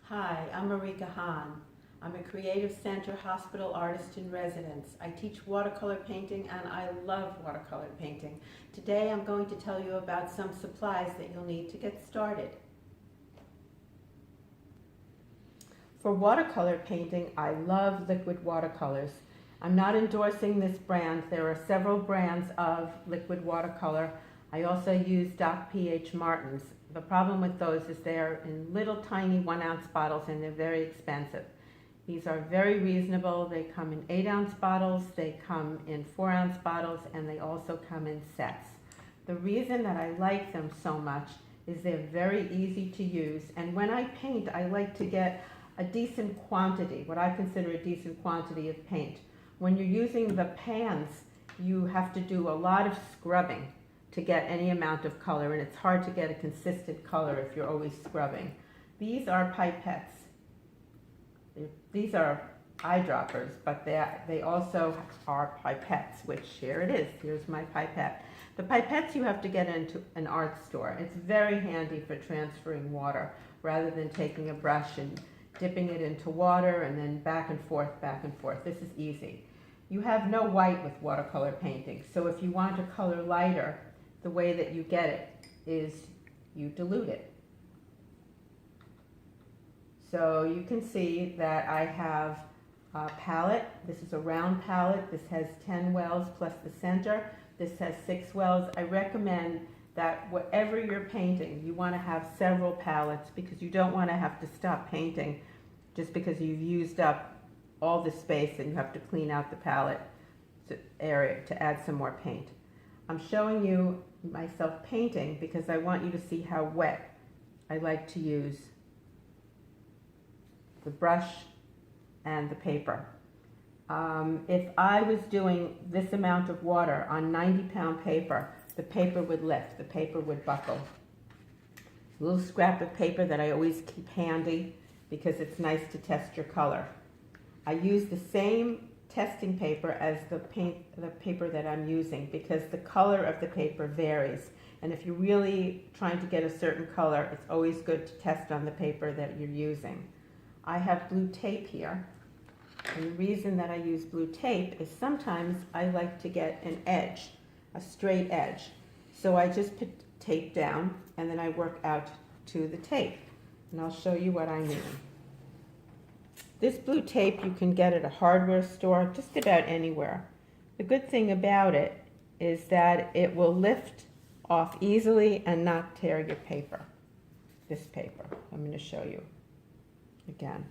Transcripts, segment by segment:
Hi, I'm Marika Hahn. I'm a Creative Center hospital artist in residence. I teach watercolor painting and I love watercolor painting. Today I'm going to tell you about some supplies that you'll need to get started. For watercolor painting, I love liquid watercolors. I'm not endorsing this brand. There are several brands of liquid watercolor. I also use Doc P.H. Martin's. The problem with those is they're in little tiny 1-ounce bottles and they're very expensive. These are very reasonable. They come in 8-ounce bottles, they come in 4-ounce bottles, and they also come in sets. The reason that I like them so much is they're very easy to use, and when I paint, I like to get a decent quantity, what I consider a decent quantity of paint. When you're using the pans, you have to do a lot of scrubbing to get any amount of color, and it's hard to get a consistent color if you're always scrubbing. These are pipettes. These are eyedroppers, but they also are pipettes, which here it is. Here's my pipette. The pipettes you have to get into an art store. It's very handy for transferring water rather than taking a brush and dipping it into water and then back and forth, back and forth. This is easy. You have no white with watercolor painting, so if you want a color lighter, the way that you get it is you dilute it. So you can see that I have a palette. This is a round palette. This has 10 wells plus the center. This has 6 wells. I recommend that whatever you're painting, you want to have several palettes because you don't want to have to stop painting just because you've used up all the space and you have to clean out the palette area to add some more paint. I'm showing you myself painting because I want you to see how wet I like to use the brush and the paper. If I was doing this amount of water on 90-pound paper, the paper would lift, the paper would buckle. A little scrap of paper that I always keep handy because it's nice to test your color. I use the same testing paper as the paper that I'm using because the color of the paper varies. And if you're really trying to get a certain color, it's always good to test on the paper that you're using. I have blue tape here. And the reason that I use blue tape is sometimes I like to get an edge, a straight edge. So I just put tape down and then I work out to the tape. And I'll show you what I mean. This blue tape you can get at a hardware store, just about anywhere. The good thing about it is that it will lift off easily and not tear your paper. This paper, I'm going to show you again.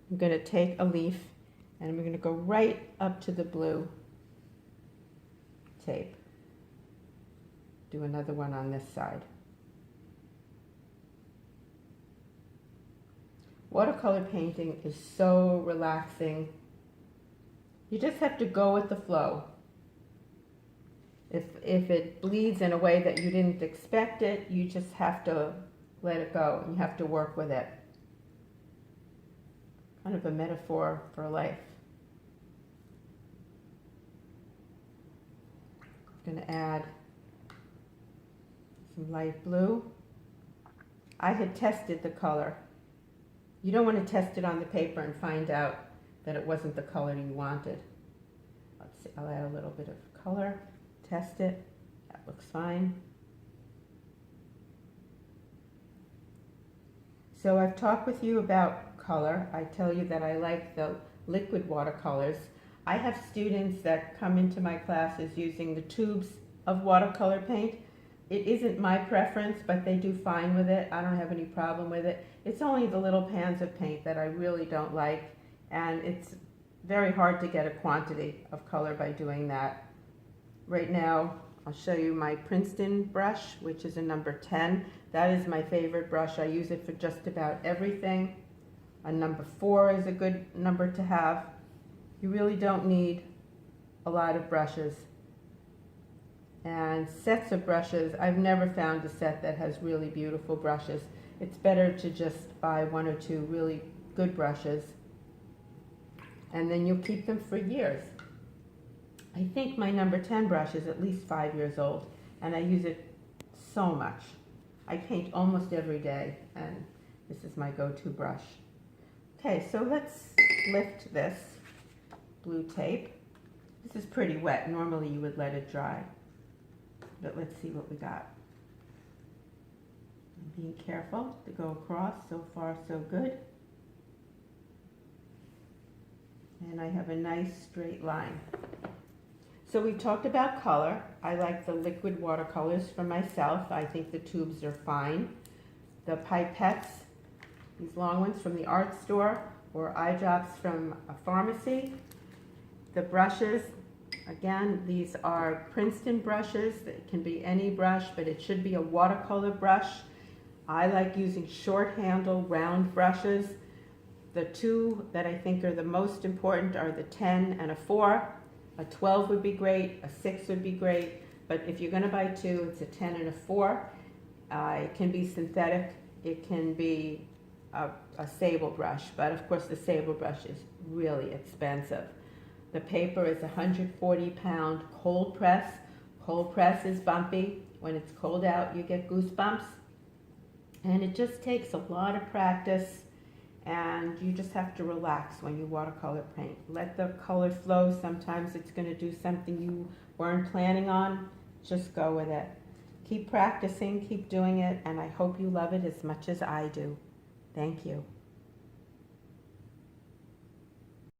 I'm going to take a leaf and I'm going to go right up to the blue tape. Do another one on this side. Watercolor painting is so relaxing. You just have to go with the flow. If it bleeds in a way that you didn't expect it, you just have to let it go. You have to work with it. Kind of a metaphor for life. I'm going to add some light blue. I had tested the color. You don't want to test it on the paper and find out that it wasn't the color you wanted. Let's see, I'll add a little bit of color, test it, that looks fine. So I've talked with you about color. I tell you that I like the liquid watercolors. I have students that come into my classes using the tubes of watercolor paint. It isn't my preference, but they do fine with it. I don't have any problem with it. It's only the little pans of paint that I really don't like, and it's very hard to get a quantity of color by doing that. Right now, I'll show you my Princeton brush, which is a number 10. That is my favorite brush. I use it for just about everything. A number 4 is a good number to have. You really don't need a lot of brushes. And sets of brushes, I've never found a set that has really beautiful brushes. It's better to just buy 1 or 2 really good brushes, and then you'll keep them for years. I think my number 10 brush is at least 5 years old, and I use it so much. I paint almost every day, and this is my go-to brush. Okay, so let's lift this blue tape. This is pretty wet. Normally you would let it dry, but let's see what we got. I'm being careful to go across. So far, so good. And I have a nice straight line. So we talked about color. I like the liquid watercolors for myself. I think the tubes are fine. The pipettes, these long ones from the art store, or eye drops from a pharmacy. The brushes, again, these are Princeton brushes. It can be any brush, but it should be a watercolor brush. I like using short handle round brushes. The two that I think are the most important are the 10 and a 4. A 12 would be great, a 6 would be great, but if you're going to buy two, it's a 10 and a 4. It can be synthetic, it can be a sable brush, but of course the sable brush is really expensive. The paper is 140-pound cold press. Cold press is bumpy. When it's cold out, you get goosebumps. And it just takes a lot of practice, and you just have to relax when you watercolor paint. Let the color flow. Sometimes it's going to do something you weren't planning on. Just go with it. Keep practicing, keep doing it, and I hope you love it as much as I do. Thank you.